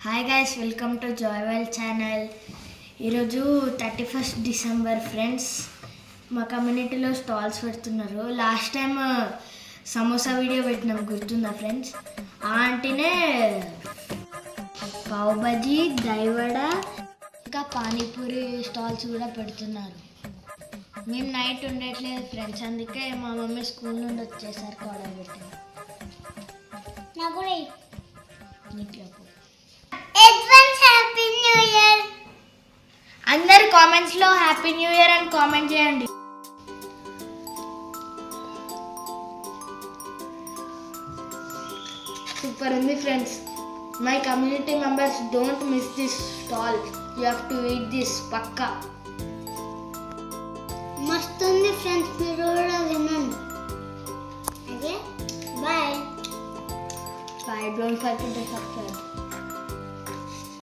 Hi guys, welcome to జాయ్వెల్ channel. ఈరోజు 31st December friends. మా కమ్యూనిటీలో స్టాల్స్ పెడుతున్నారు. లాస్ట్ టైం సమోసా వీడియో పెట్టినాం, గుర్తుందా ఫ్రెండ్స్? ఆ ఆంటీనే పావ్ బజీ, దైవడ ఇంకా పానీపూరి స్టాల్స్ కూడా పెడుతున్నారు. మేము నైట్ ఉండట్లేదు ఫ్రెండ్స్, అందుకే మా మమ్మీ స్కూల్ నుండి వచ్చేసరికి ఆర్డర్ పెట్టింది. నాకు కూడా హ్యాపీ న్యూ ఇయర్. అందరు కామెంట్స్లో హ్యాపీ న్యూ ఇయర్ అని కామెంట్ చేయండి. సూపర్ ఉంది friends. My community members, don't miss this stall. You have to eat this పక్కా. మస్తు ఉంది ఫ్రెండ్స్, మీరు కూడా తినండి. Okay bye. Bye. Don't forget to subscribe.